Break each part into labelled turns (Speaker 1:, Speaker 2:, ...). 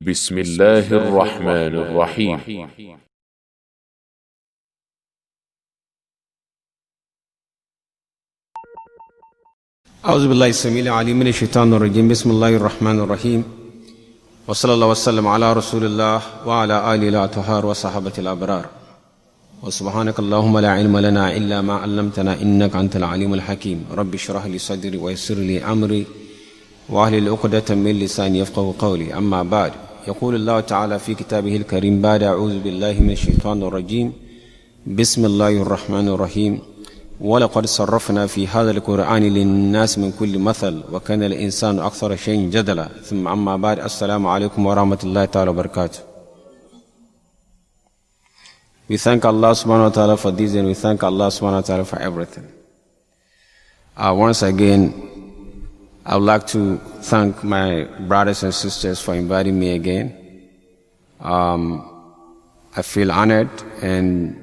Speaker 1: بسم الله الرحمن الرحيم.
Speaker 2: أعوذ بالله السميع العليم من الشيطان الرجيم. بسم الله الرحمن الرحيم، وصلى الله وسلم على رسول الله وعلى آله الأطهار وصحابة الأبرار. وسبحانك اللهم لا علم لنا إلا ما علمتنا إنك أنت العليم الحكيم. رب اشرح لي صدري ويسر لي أمري واحلل عقدة من لساني يفقهوا قولي. أما بعد، يقول الله تعالى في كتابه الكريم بعد أعوذ بالله من الشيطان الرجيم بسم الله الرحمن الرحيم: ولقد صرفنا في هذا القرآن للناس من كل مثل وكان الإنسان أكثر شيء جدلا. ثم أما بعد، السلام عليكم ورحمة الله تعالى وبركاته. We thank Allah subhanahu wa ta'ala for this, and we thank Allah subhanahu wa ta'ala for everything. Once again, I would like to thank my brothers and sisters for inviting me again. I feel honored, and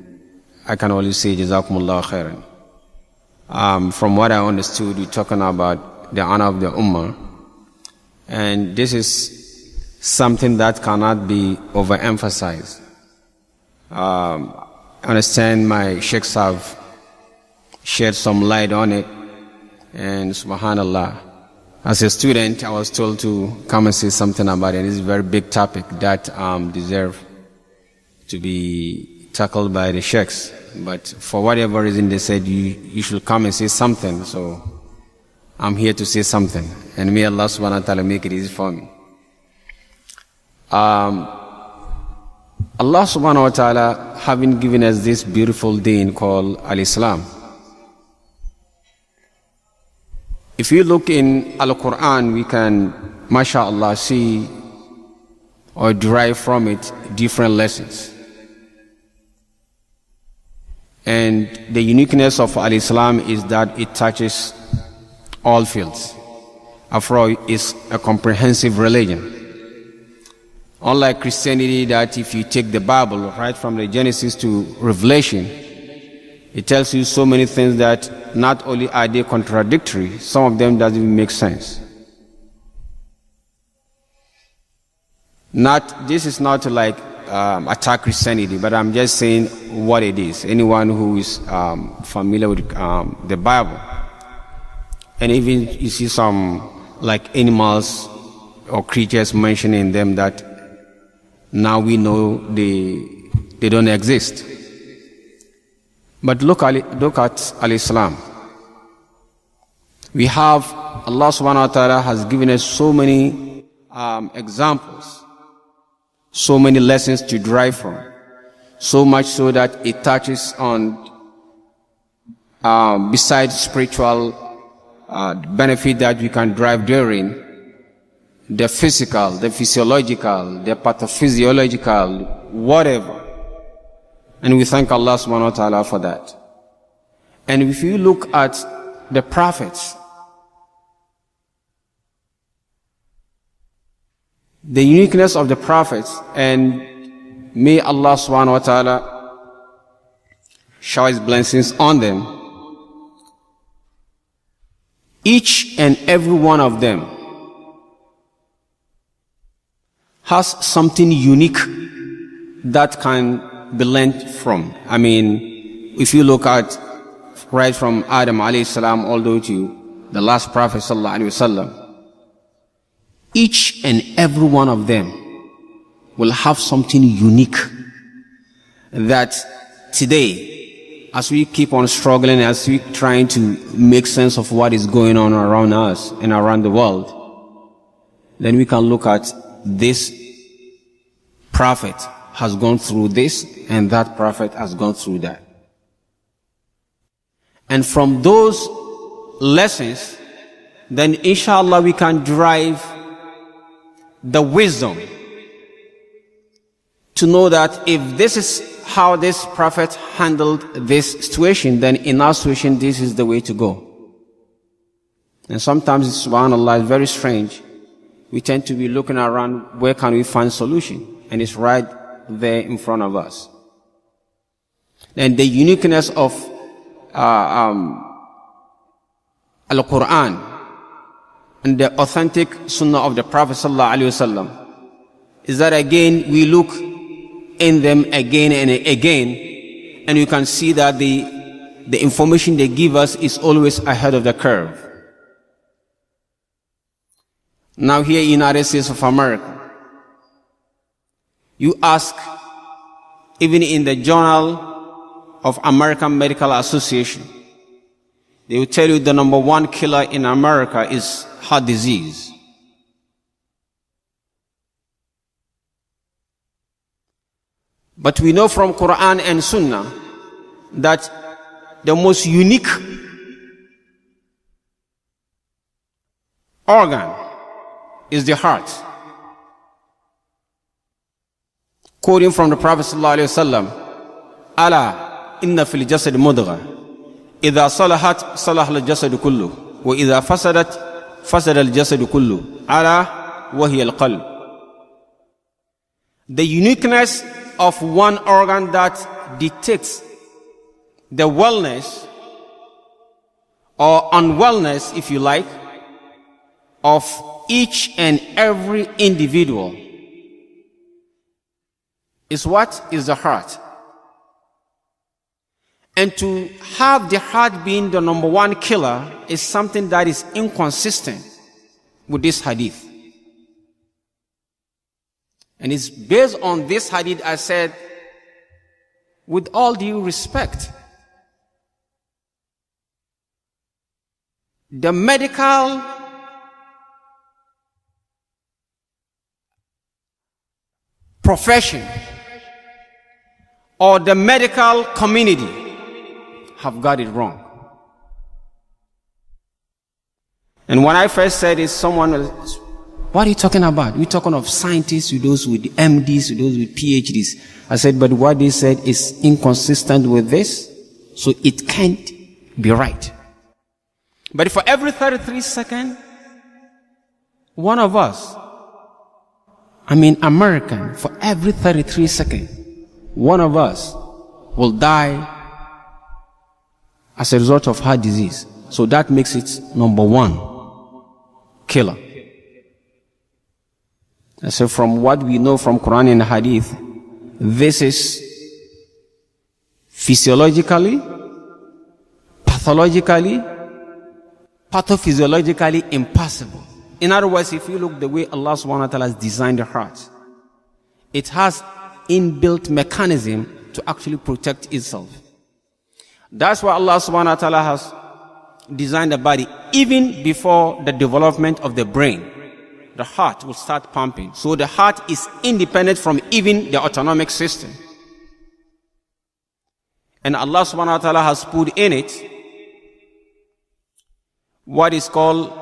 Speaker 2: I can only say Jazakumullah khairan. From what I understood, we're talking about the honor of the Ummah, and this is something that cannot be overemphasized. I understand my sheikhs have shed some light on it, and subhanallah, as a student, I was told to come and say something about it. It's a very big topic that deserves to be tackled by the sheikhs. But for whatever reason, they said you should come and say something. So I'm here to say something. And may Allah subhanahu wa ta'ala make it easy for me. Allah subhanahu wa ta'ala having given us this beautiful deen called Al-Islam. If you look in Al-Qur'an, we can, mashallah, see or derive from it different lessons. And the uniqueness of Al-Islam is that it touches all fields. After all, it's a comprehensive religion. Unlike Christianity, that if you take the Bible right from the Genesis to Revelation, it tells you so many things that not only are they contradictory, some of them doesn't even make sense. This is not to like attack Christianity, but I'm just saying what it is. Anyone who is familiar with the Bible, and even you see some like animals or creatures mentioned in them that now we know they don't exist. But look at Al-Islam. We have, Allah subhanahu wa ta'ala has given us so many examples, so many lessons to derive from, so much so that it touches on, besides spiritual benefit that we can derive therein, the physical, the physiological, the pathophysiological, whatever. And we thank Allah subhanahu wa ta'ala for that. And if you look at the prophets, the uniqueness of the prophets, and may Allah subhanahu wa ta'ala shower His blessings on them, each and every one of them has something unique that can be learned from. I mean, if you look at right from Adam alayhi salam all the way to the last prophet sallallahu alaihi wasallam, each and every one of them will have something unique that today, as we keep on struggling, as we trying to make sense of what is going on around us and around the world, then we can look at this prophet has gone through this, and that prophet has gone through that. And from those lessons, then inshallah we can derive the wisdom to know that if this is how this prophet handled this situation, then in our situation this is the way to go. And sometimes, subhanallah, it's very strange. We tend to be looking around, where can we find solution? And it's right there in front of us. And the uniqueness of Al-Qur'an and the authentic sunnah of the Prophet sallallahu alaihi wasallam is that again we look in them again and again, and you can see that the information they give us is always ahead of the curve. Now here in United States of America, you ask, even in the Journal of American Medical Association, they will tell you the number one killer in America is heart disease. But we know from Qur'an and Sunnah that the most unique organ is the heart. Quoting from the Prophet sallallahu alaihi wasallam, "Ala inna fil jasad mudghah, idha salahat salaha al jasad kullu, wa idha fasadat fasada al jasad kullu, ala wa hiya al qalb." The uniqueness of one organ that dictates the wellness or unwellness, if you like, of each and every individual is what? Is the heart. And to have the heart being the number one killer is something that is inconsistent with this hadith. And it's based on this hadith I said, with all due respect, the medical profession or the medical community have got it wrong. And when I first said it, someone was, "What are you talking about? We're talking of scientists, with those with MDs, with those with PhDs. I said, but what they said is inconsistent with this, so it can't be right. But for every 33 seconds, one of us, American, for every 33 seconds, one of us will die as a result of heart disease. So that makes it number one killer. And so from what we know from Quran and Hadith, this is physiologically, pathologically, pathophysiologically impossible. In other words, if you look the way Allah subhanahu wa ta'ala has designed the heart, it has inbuilt mechanism to actually protect itself. That's why Allah subhanahu wa ta'ala has designed the body even before the development of the brain. The heart will start pumping. So the heart is independent from even the autonomic system. And Allah subhanahu wa ta'ala has put in it what is called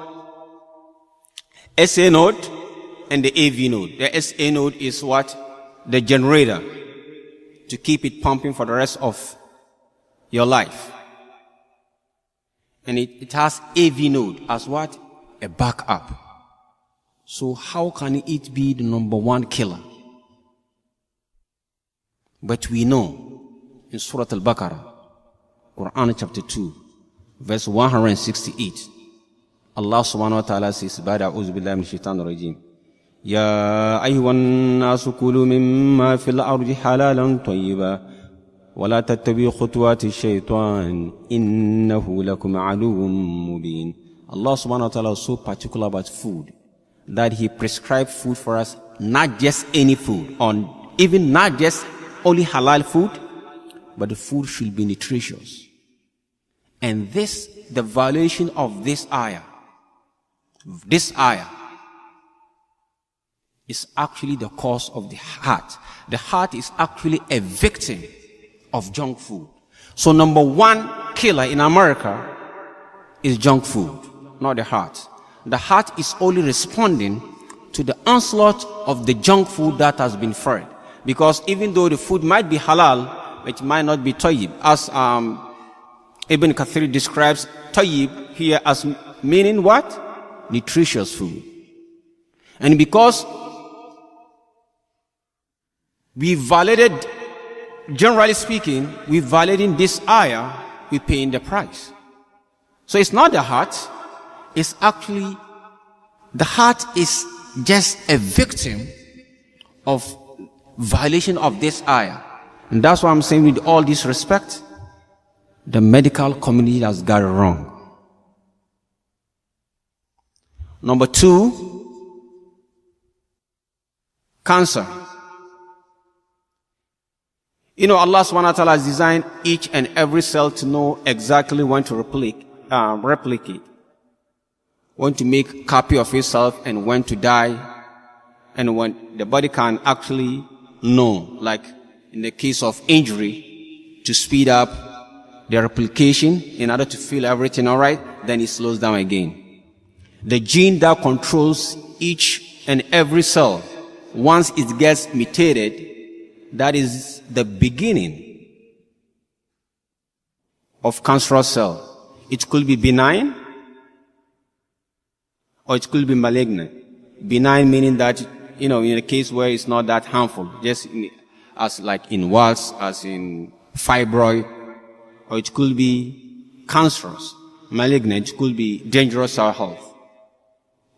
Speaker 2: SA node and the AV node. The SA node is what? The generator to keep it pumping for the rest of your life. And it has AV node as what? A backup. So how can it be the number one killer? But we know in Surah Al-Baqarah, Quran chapter 2, verse 168, Allah subhanahu wa ta'ala says, Ba'da a'udhu billahi minash shaitanir rajim, Ya ayyuhan nasu kulu mimma fil ardi halalan tayyiba, wa la tattabi'u khutuwati shaitan, innahu lakum aduwwun mubin. Allah subhanahu wa ta'ala is so particular about food that He prescribed food for us, not just any food, or even not just only halal food, but the food should be nutritious. And this, the violation of this ayah is actually the cause of the heart. The heart is actually a victim of junk food. So number one killer in America is junk food, not the heart. The heart is only responding to the onslaught of the junk food that has been fed. Because even though the food might be halal, it might not be tayyib. As Ibn Kathir describes tayyib here as meaning what? Nutritious food. And because we violated, generally speaking, we violating this ayah, we paying the price. So it's not the heart. It's actually, the heart is just a victim of violation of this ayah. And that's why I'm saying, with all this respect, the medical community has got it wrong. Number two, cancer. You know, Allah subhanahu wa ta'ala has designed each and every cell to know exactly when to replicate, when to make a copy of itself, and when to die, and when the body can actually know, like in the case of injury, to speed up the replication in order to feel everything all right, then it slows down again. The gene that controls each and every cell, once it gets mutated, that is the beginning of cancerous cell. It could be benign or it could be malignant. Benign meaning that, you know, in a case where it's not that harmful, just as like in warts, as in fibroid, or it could be cancerous. Malignant, it could be dangerous to our health,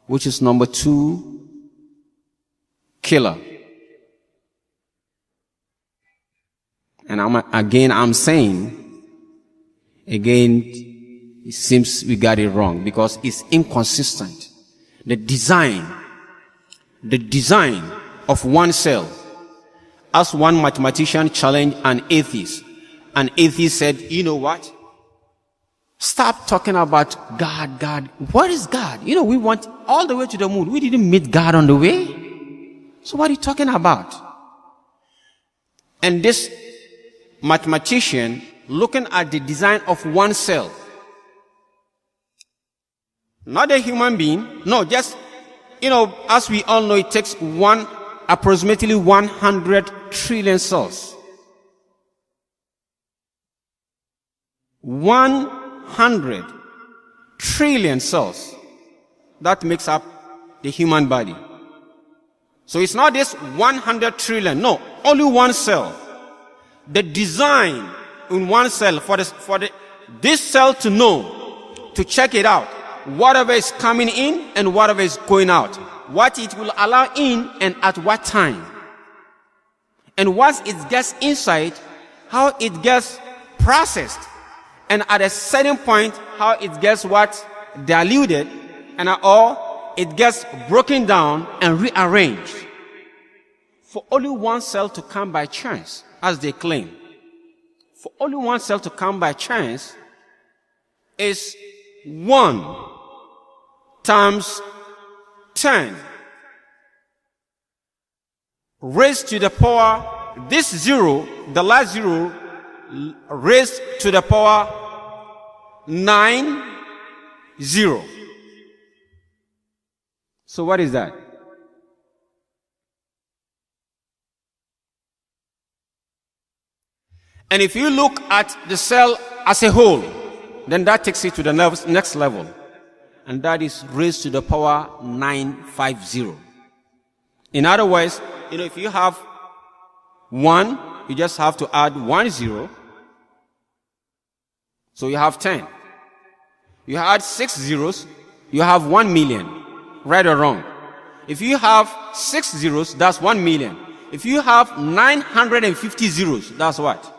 Speaker 2: which is number two, killer. And I'm saying, it seems we got it wrong because it's inconsistent. The design of one cell, as one mathematician challenged an atheist. An atheist said, you know what? Stop talking about God, God. What is God? You know, we went all the way to the moon. We didn't meet God on the way. So what are you talking about? And this mathematician, looking at the design of one cell, not a human being, no, just, you know, as we all know, it takes approximately 100 trillion cells. 100 trillion cells. That makes up the human body. So it's not this 100 trillion, no, only one cell. The design in one cell for this cell to know, to check it out, whatever is coming in and whatever is going out, what it will allow in and at what time. And once it gets inside, how it gets processed. And at a certain point, how it gets diluted, and or it gets broken down and rearranged. For only one cell to come by chance, as they claim, for only one cell to come by chance is 1 times 10 raised to the power, this zero, the last zero, raised to the power 9, 0. So what is that? And if you look at the cell as a whole, then that takes it to the next level. And that is raised to the power 950. In other words, you know, if you have 1, you just have to add 1 0. So you have 10. You add 6 zeros, you have 1 million. Right or wrong? If you have 6 zeros, that's 1 million. If you have 950 zeros, that's what?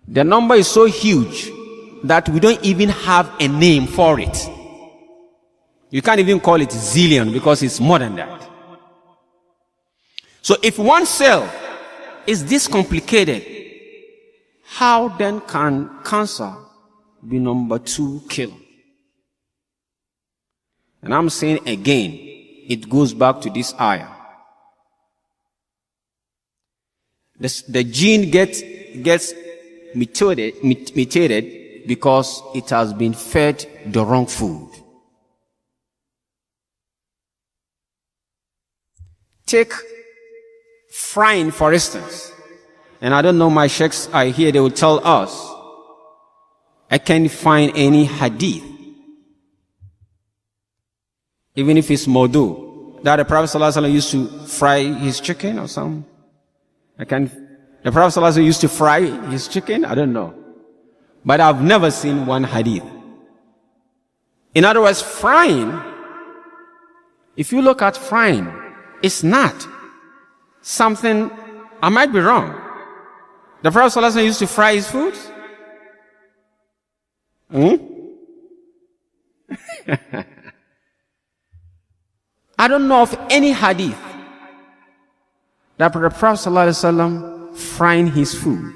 Speaker 2: The number is so huge that we don't even have a name for it. You can't even call it zillion because it's more than that. So if one cell is this complicated, how then can cancer be number 2 killer? And I'm saying again, it goes back to this ayah. The gene gets mutated because it has been fed the wrong food. Take frying, for instance. And I don't know, my sheikhs are here, they will tell us. I can't find any hadith, even if it's Modu, that the Prophet ﷺ used to fry his chicken or something. The Prophet ﷺ used to fry his chicken? I don't know. But I've never seen one hadith. In other words, frying, if you look at frying, it's not something, I might be wrong. The Prophet ﷺ used to fry his food? I don't know of any hadith that the Prophet ﷺ frying his food.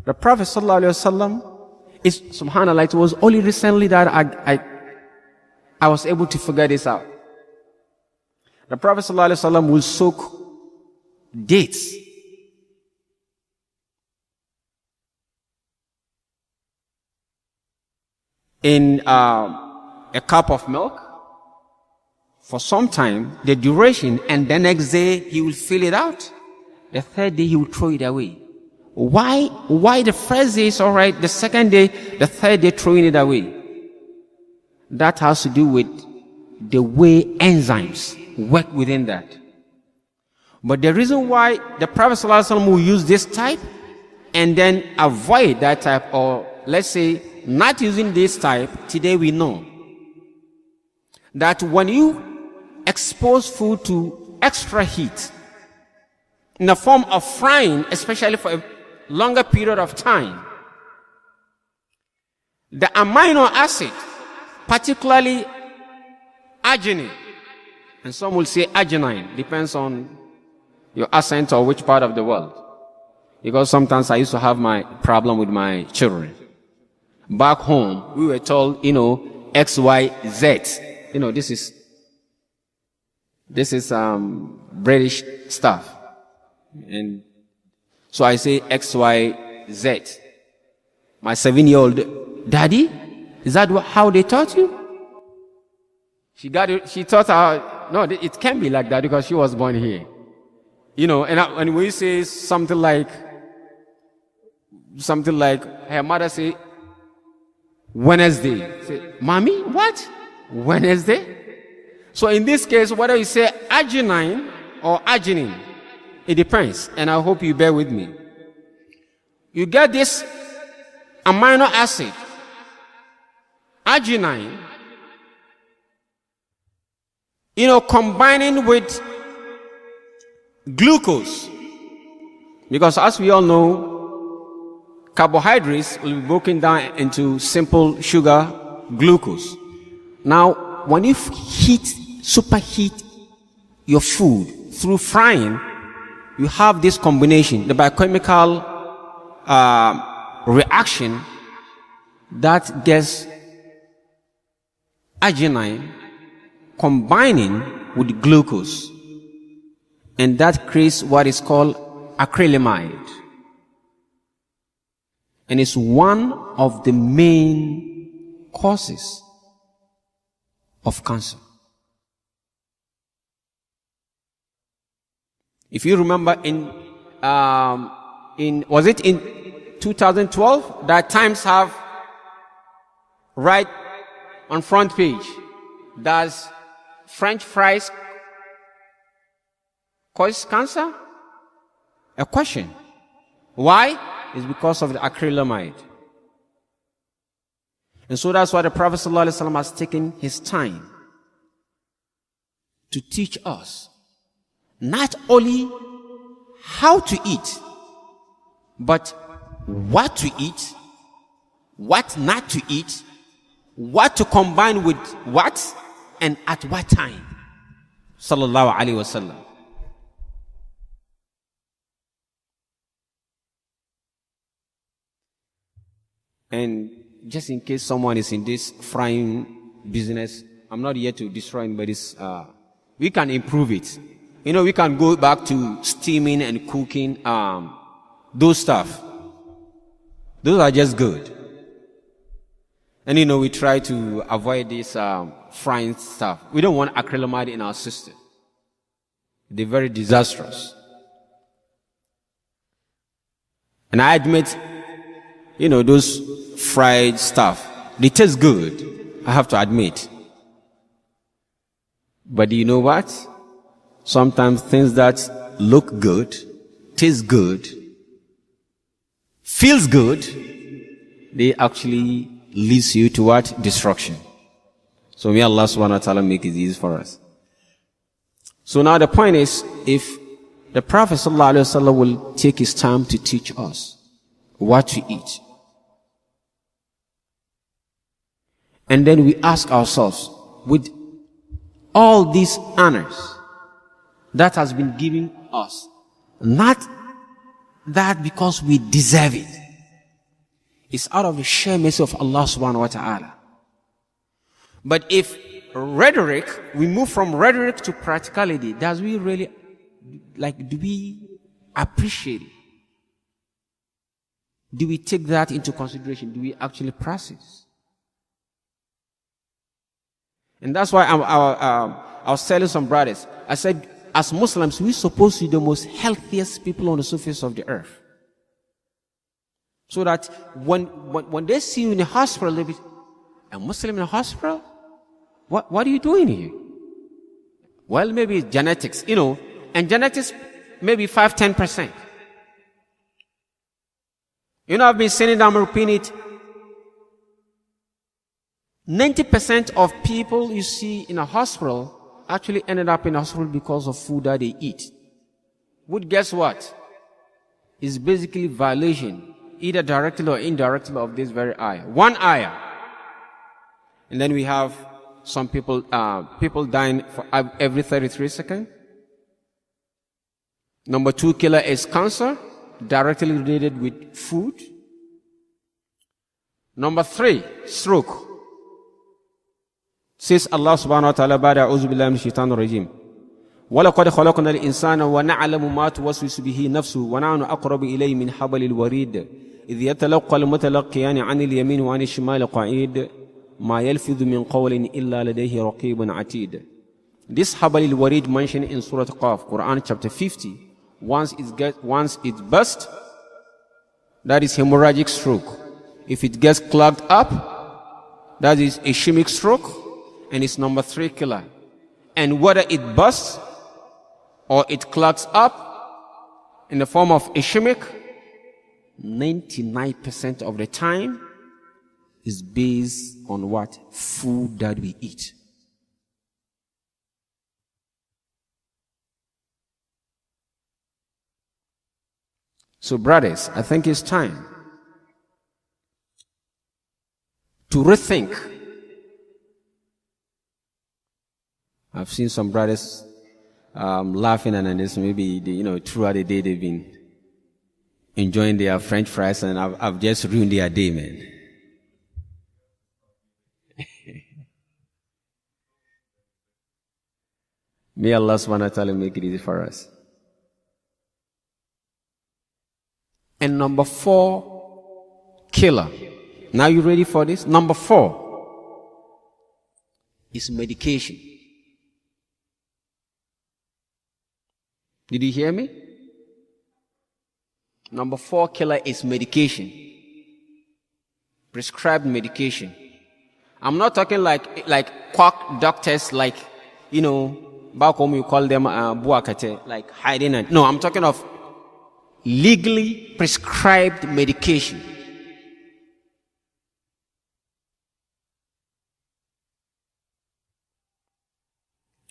Speaker 2: The Prophet ﷺ is, subhanAllah, it was only recently that I was able to figure this out. The Prophet ﷺ will soak dates in a cup of milk for some time, the duration, and the next day he will fill it out. The third day he will throw it away. Why the first day is alright, the second day, the third day throwing it away? That has to do with the way enzymes work within that. But the reason why the Prophet ﷺ will use this type and then avoid that type, or let's say not using this type, today we know that when you expose food to extra heat in the form of frying, especially for a longer period of time, the amino acid, particularly arginine, and some will say arginine, depends on your accent or which part of the world. Because sometimes I used to have my problem with my children. Back home, we were told, X, Y, Z. This is British stuff. And so I say X, Y, Z. My 7-year-old, Daddy, is that how they taught you? She taught her, no, it can't be like that because she was born here. And we say something like her mother say, Wednesday. Say, Mommy, what? Wednesday? So in this case, whether you say arginine or arginine, it depends. And I hope you bear with me. You get this amino acid, arginine, combining with glucose. Because as we all know, carbohydrates will be broken down into simple sugar, glucose. Now, when you superheat your food through frying, you have this combination, the biochemical reaction that gets arginine combining with glucose, and that creates what is called acrylamide, and it's one of the main causes of cancer. If you remember was it in 2012 that Times have right on front page, does French fries cause cancer? A question. Why? It's because of the acrylamide. And so that's why the Prophet ﷺ has taken his time to teach us not only how to eat, but what to eat, what not to eat, what to combine with what, and at what time. Sallallahu Alaihi Wasallam. And just in case someone is in this frying business, I'm not here to destroy anybody's, we can improve it. We can go back to steaming and cooking, those stuff. Those are just good. And we try to avoid this frying stuff. We don't want acrylamide in our system. They're very disastrous. And I admit, those fried stuff, they taste good, I have to admit. But you know what? Sometimes things that look good tastes good, feels good, they actually leads you to what? Destruction. So may Allah subhanahu wa ta'ala make it easy for us. So now the point is, if the Prophet sallallahu alaihi wasallam will take his time to teach us what to eat, and then we ask ourselves, with all these honors that has been given us, not that because we deserve it, it's out of the sheer mercy of Allah subhanahu wa ta'ala. But if rhetoric, we move from rhetoric to practicality, does we really, do we appreciate it? Do we take that into consideration? Do we actually practice? And that's why I was telling some brothers, I said, as Muslims, we're supposed to be the most healthiest people on the surface of the earth. So that when they see you in the hospital, they'll be, a Muslim in a hospital? What are you doing here? Well, maybe it's genetics, and genetics maybe 5-10%. I've been saying it, I'm repeating it. 90% of people you see in a hospital actually ended up in a hospital because of food that they eat. Would guess what? It's basically violation, either directly or indirectly, of this very ayah. One ayah. And then we have some people dying for every 33 seconds. Number 2 killer is cancer, directly related with food. Number 3, stroke. Says Allah subhanahu wa ta'ala, ba'da a'udhu billahi minash shaitanir rajim. وَلَقَدْ خَلَقْنَا الْإِنسَانَ وَنَعْلَمُ مَا تُوَسْوِسُ بِهِ نَفْسُهُ وَنَحْنُ أَقْرَبُ إِلَيْهِ مِنْ حَبْلِ الْوَرِيدِ إِذْ يَتَلَقَّى الْمُتَلَقِّيَانِ عَنِ الْيَمِينِ وَعَنِ الشِّمَالِ قَعِيدٌ مَا يَلْفِظُ مِنْ قَوْلٍ إِلَّا لَدَيْهِ رَقِيبٌ عَتِيدٌ. This حَبْلِ الْوَرِيدِ mentioned in Surah Qaf, Qur'an chapter 50. Once it bursts, that is hemorrhagic stroke. If it gets clogged up, that is ischemic stroke, and it's number 3 killer. And whether it bursts or it clogs up in the form of ischemic, 99% of the time is based on what? Food that we eat. So brothers, I think it's time to rethink. I've seen some brothers laughing, and this maybe throughout the day they've been enjoying their French fries, and I've just ruined their day, man. May Allah subhanahu wa ta'ala make it easy for us. And number 4 killer. Now you ready for this? Number 4 is medication. Did you hear me? Number 4 killer is medication. Prescribed medication. I'm not talking like quack doctors, back home you call them buakate, like hiding it. No, I'm talking of legally prescribed medication.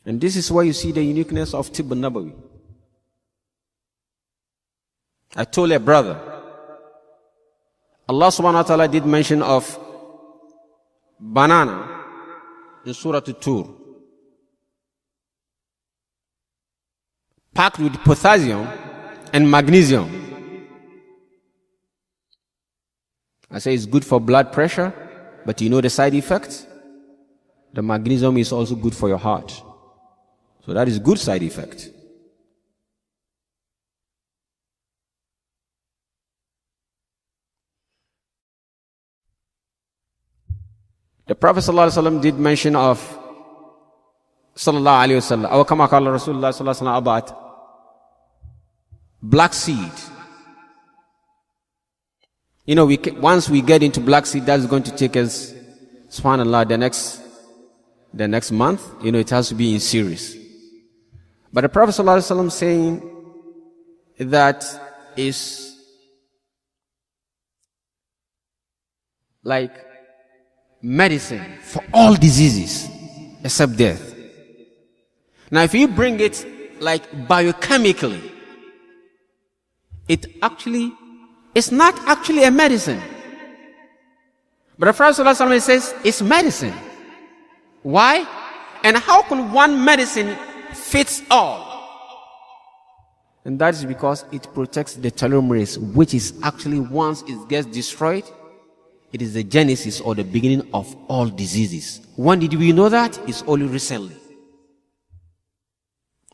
Speaker 2: And this is where you see the uniqueness of Tibb al-Nabawi. I told a brother, Allah subhanahu wa ta'ala did mention of banana in Surah Tur, packed with potassium and magnesium. I say it's good for blood pressure, but you know the side effects? The magnesium is also good for your heart. So that is good side effect. The Prophet ﷺ did mention of sallallahu alayhi wa sallam, aw kama qala Rasulullah sallallahu alayhi wa sallam, about black seed. Once we get into black seed, that's going to take us, subhanallah, the next month. It has to be in series. But the Prophet ﷺ saying, that is like medicine for all diseases except death. Now, if you bring it like biochemically, it's not actually a medicine. But the Prophet ﷺ says it's medicine. Why? And how can one medicine fit all? And that is because it protects the telomerase, which is actually, once it gets destroyed, it is the genesis or the beginning of all diseases. When did we know that? It's only recently.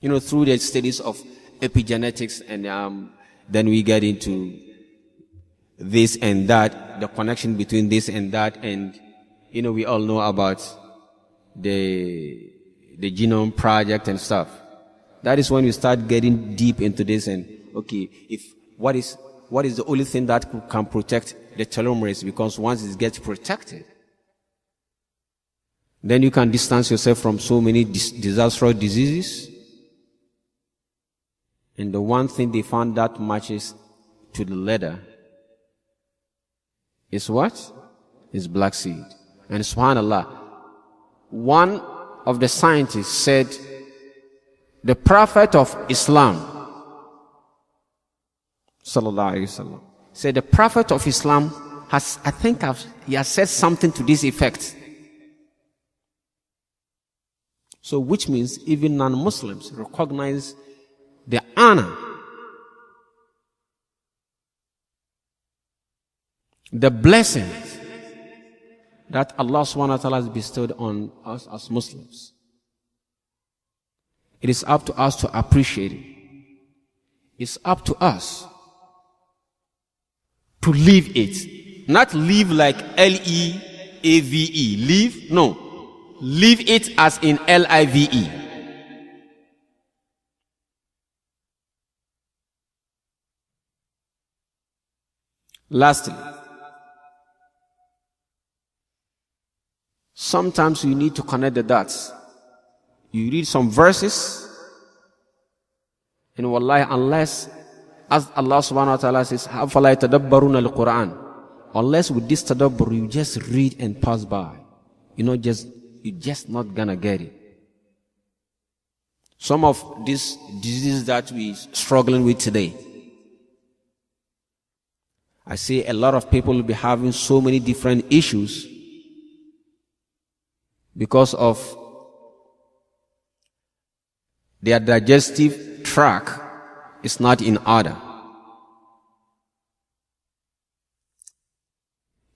Speaker 2: Through the studies of epigenetics, and then we get into this and that, the connection between this and that, and we all know about the genome project and stuff. That is when we start getting deep into this, and okay, what is the only thing that can protect the telomerase? Because once it gets protected, then you can distance yourself from so many disastrous diseases. And the one thing they found that matches to the letter is what? Is black seed. And subhanAllah, one of the scientists said, the Prophet of Islam, sallallahu alaihi wasallam, said the Prophet of Islam he has said something to this effect. So which means even non-Muslims recognize the honor, the blessings that Allah subhanahu wa ta'ala has bestowed on us as Muslims. It is up to us to appreciate it. It's up to us to live it. Not live like L-E-A-V-E. Live? No. Live it as in L-I-V-E. Lastly, sometimes you need to connect the dots. You read some verses, and wallahi, unless, as Allah subhanahu wa ta'ala says, أَفَلَا يَتَدَبَّرُونَ الْقُرْآنَ, unless with this tadabbur you just read and pass by, you're just not gonna get it. Some of these diseases that we're struggling with today, I see a lot of people will be having so many different issues because of their digestive tract is not in order.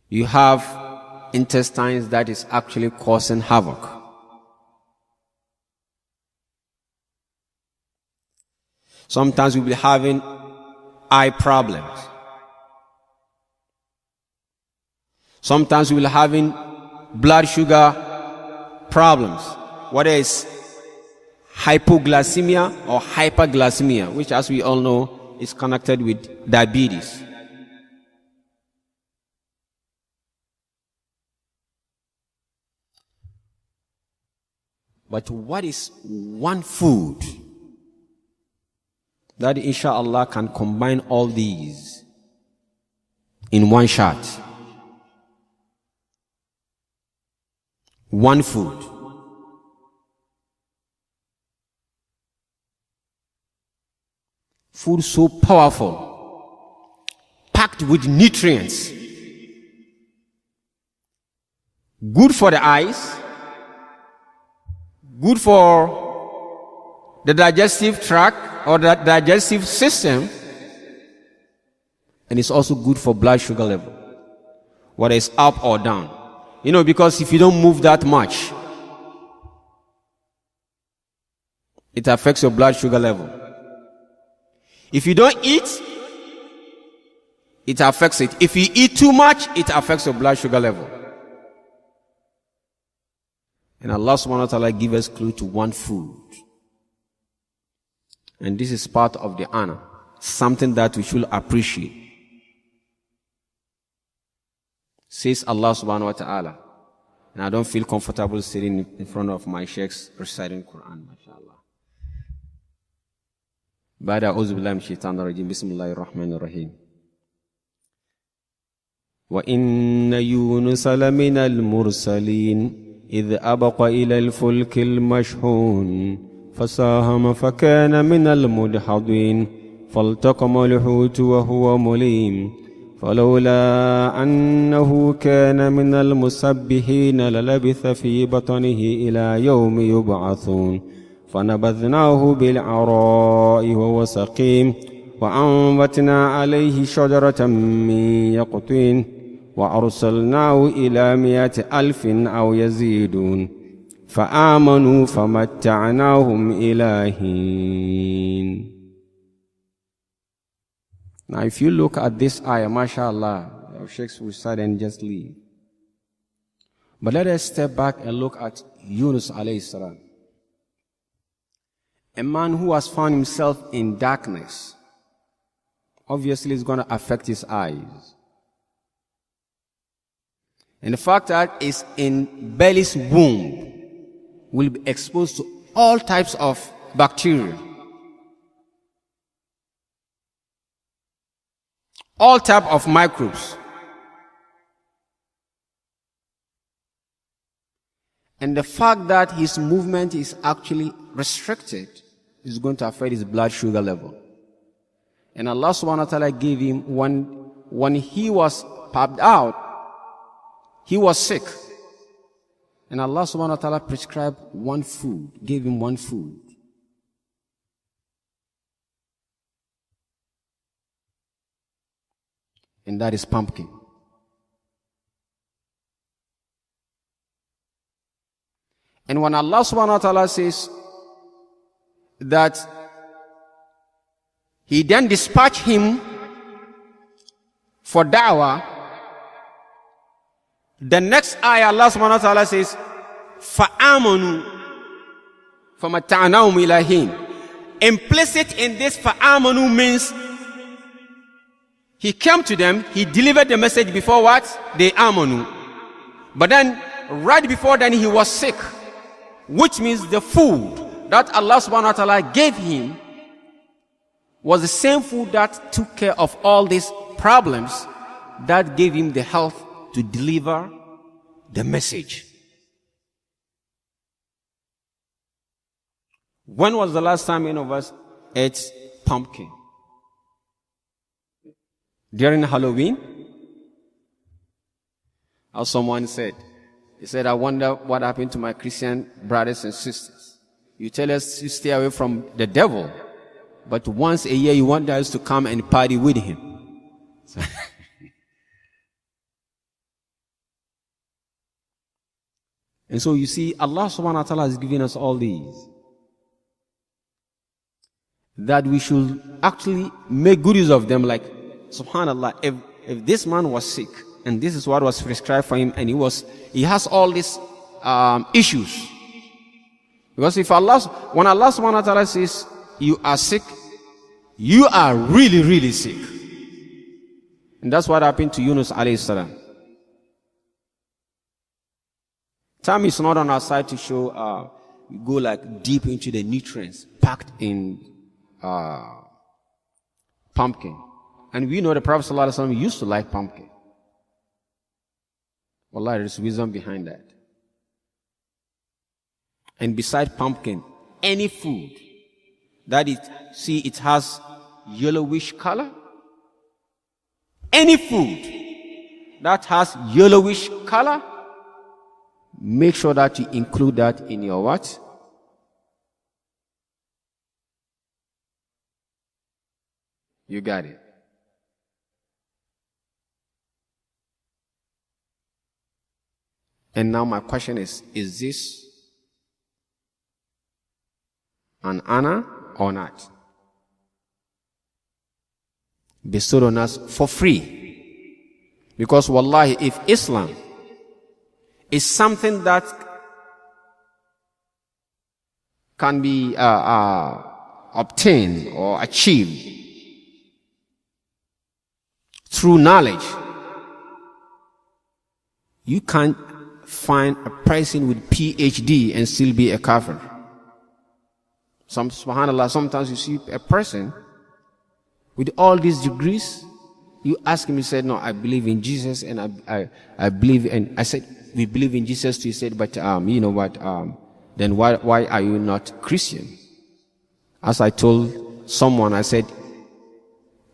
Speaker 2: You have intestines that is actually causing havoc. Sometimes we'll be having eye problems. Sometimes we will having blood sugar problems, whether it's hypoglycemia or hyperglycemia, which, as we all know, is connected with diabetes. But what is one food that inshallah can combine all these in one shot? One food. Food so powerful, packed with nutrients, good for the eyes, good for the digestive tract or the digestive system, and it's also good for blood sugar level, whether it's up or down. Because if you don't move that much, it affects your blood sugar level. If you don't eat, it affects it. If you eat too much, it affects your blood sugar level. And Allah subhanahu wa ta'ala give us clue to one food. And this is part of the honor, something that we should appreciate. Says Allah subhanahu wa ta'ala. And I don't feel comfortable sitting in front of my sheikhs reciting Qur'an, mashallah. بعد أعوذ بالله من الشيطان الرجيم بسم الله الرحمن الرحيم وإن يونس لمن المرسلين إذ أبق إلى الفلك المشحون فساهم فكان من المدحضين فالتقم الحوت وهو مليم فلولا أنه كان من المسبحين للبث في بطنه إلى يوم يبعثون فنبذناه بالعراء وهو سقيم وأنبتنا عليه شجرة من يقطين وأرسلناه إلى 100,000 أو يزيدون فآمنوا فمتعناهم إلى حين. Now if you look at this ayah, mashallah, our sheikhs will start and just leave. But let us step back and look at Yunus alayhi salam. A man who has found himself in darkness, obviously is going to affect his eyes. And the fact that is in belly's womb will be exposed to all types of bacteria, all types of microbes. And the fact that his movement is actually restricted is going to affect his blood sugar level. And Allah subhanahu wa ta'ala gave him, when he was popped out, he was sick. And Allah subhanahu wa ta'ala prescribed one food, gave him one food. And that is pumpkin. And when Allah subhanahu wa ta'ala says that He then dispatched him for da'wah, the next ayah Allah subhanahu wa ta'ala says, فَآمَنُوا فَمَتَّعْنَاهُمْ إِلَى حِينٍ. Implicit in this فَآمَنُوا means He came to them, He delivered the message before what? They amanu. But then, right before then, he was sick, which means the food that Allah subhanahu wa ta'ala gave him was the same food that took care of all these problems, that gave him the health to deliver the message. When was the last time any of us ate pumpkin? During Halloween? As someone said, he said, I wonder what happened to my Christian brothers and sisters. You tell us to stay away from the devil, but once a year you want us to come and party with him. So and so you see, Allah subhanahu wa ta'ala has given us all these, that we should actually make good use of them. Like, subhanallah, if this man was sick, and this is what was prescribed for him, and he has all these issues. Because when Allah subhanahu wa ta'ala says, you are sick, you are really, really sick. And that's what happened to Yunus alayhi salam. Time is not on our side to show, go like deep into the nutrients packed in pumpkin. And we know the Prophet sallallahu alaihi wasallam used to like pumpkin. Wallah, there is wisdom behind that. And beside pumpkin, any food that it has yellowish color, any food that has yellowish color, make sure that you include that in your what? You got it. And now my question is this an honor or not? Bestowed on us for free. Because wallahi, if Islam is something that can be obtained or achieved through knowledge, you can't find a person with PhD and still be a kafir. Subhanallah, sometimes you see a person with all these degrees, you ask him, he said, no, I believe in Jesus, and I believe, and I said, we believe in Jesus too. He said, but you know what, then why are you not Christian? As I told someone, I said,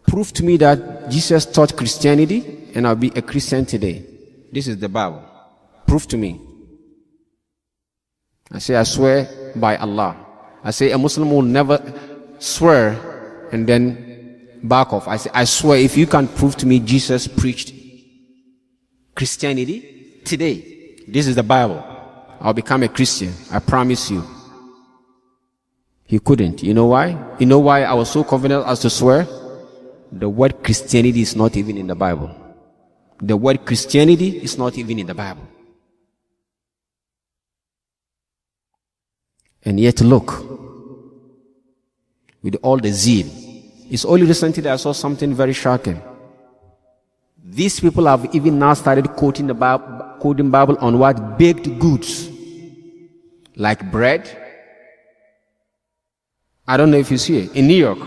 Speaker 2: prove to me that Jesus taught Christianity, and I'll be a Christian today. This is the Bible. Prove to me. I say, I swear by Allah. I say, a Muslim will never swear and then back off. I say, I swear, if you can prove to me Jesus preached Christianity today, this is the Bible, I'll become a Christian. I promise you. He couldn't. You know why? You know why I was so confident as to swear? The word Christianity is not even in the Bible. The word Christianity is not even in the Bible. And yet look, with all the zeal. It's only recently that I saw something very shocking. These people have even now started quoting the Bible on what? Baked goods. Like bread. I don't know if you see it. In New York,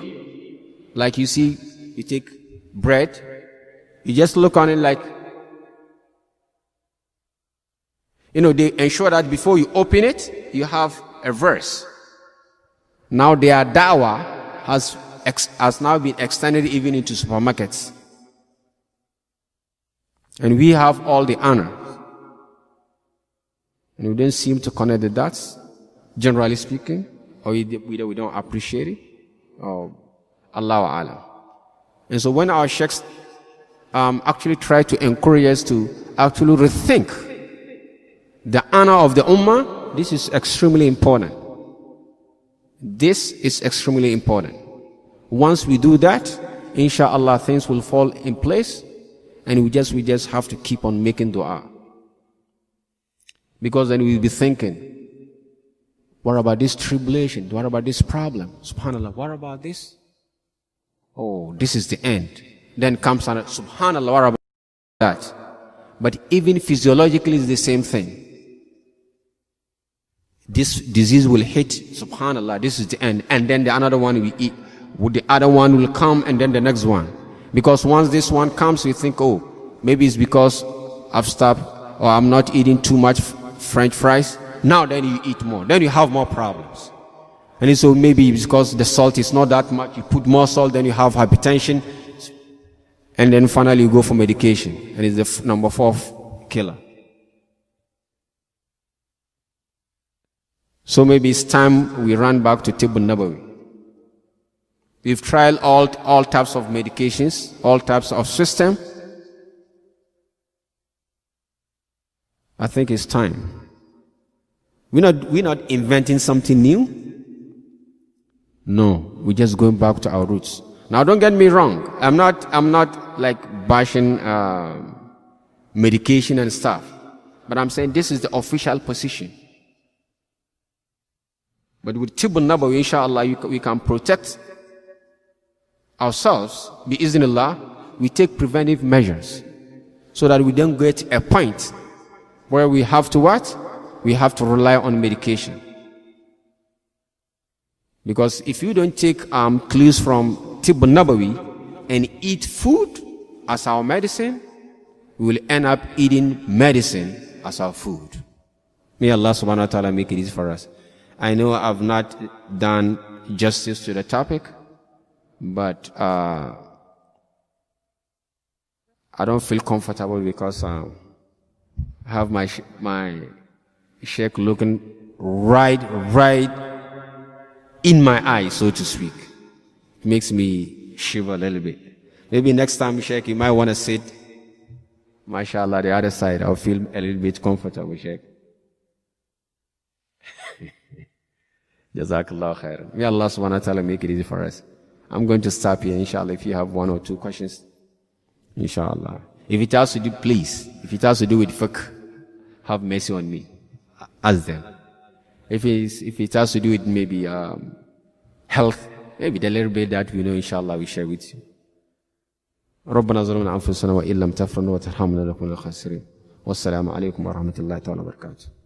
Speaker 2: like you see, you take bread, you just look on it like, you know, they ensure that before you open it, you have a verse. Now their dawah has now been extended even into supermarkets. And we have all the honor. And we don't seem to connect the dots, generally speaking, or either we don't appreciate it, or Allahu Alam. And so when our sheikhs actually try to encourage us to actually rethink the honor of the ummah, this is extremely important. This is extremely important. Once we do that, inshallah, things will fall in place, and we just have to keep on making dua. Because then we'll be thinking, what about this tribulation? What about this problem? Subhanallah, what about this? Oh, this is the end. Then comes another, subhanallah, what about that? But even physiologically, it's the same thing. This disease will hit, subhanallah, this is the end. And then the another one we eat, the other one will come, and then the next one. Because once this one comes, we think, oh, maybe it's because I've stopped, or I'm not eating too much French fries. Now then you eat more. Then you have more problems. And so maybe it's because the salt is not that much. You put more salt, then you have hypertension. And then finally you go for medication. And it's the number 4 killer. So maybe it's time we run back to Tibb al-Nabawi. We've tried all types of medications, all types of system. I think it's time. We're not inventing something new. No, we're just going back to our roots. Now don't get me wrong. I'm not like bashing medication and stuff. But I'm saying this is the official position. But with Tibb al-Nabawi, inshallah, we can protect ourselves. Bi-iznillah, we take preventive measures so that we don't get a point where we have to what? We have to rely on medication. Because if you don't take clues from Tibb al-Nabawi and eat food as our medicine, we will end up eating medicine as our food. May Allah subhanahu wa ta'ala make it easy for us. I know I've not done justice to the topic, but I don't feel comfortable because I have my sheikh looking right in my eyes, so to speak. It makes me shiver a little bit. Maybe next time, sheikh, you might want to sit, mashallah, the other side. I'll feel a little bit comfortable, sheikh. Jazakallah khair. May Allah subhanahu wa ta'ala make it easy for us. I'm going to stop here, inshallah, if you have 1 or 2 questions. Inshallah. If it has to do, please, if it has to do with fiqh, have mercy on me. Ask them. If it has to do with maybe health, maybe the little bit that we know, inshallah, we share with you. ربنا ظلمنا أنفسنا وإن لم تغفر لنا وترحمنا لنكن من الخاسرين والسلام عليكم ورحمة الله تعالى وبركاته.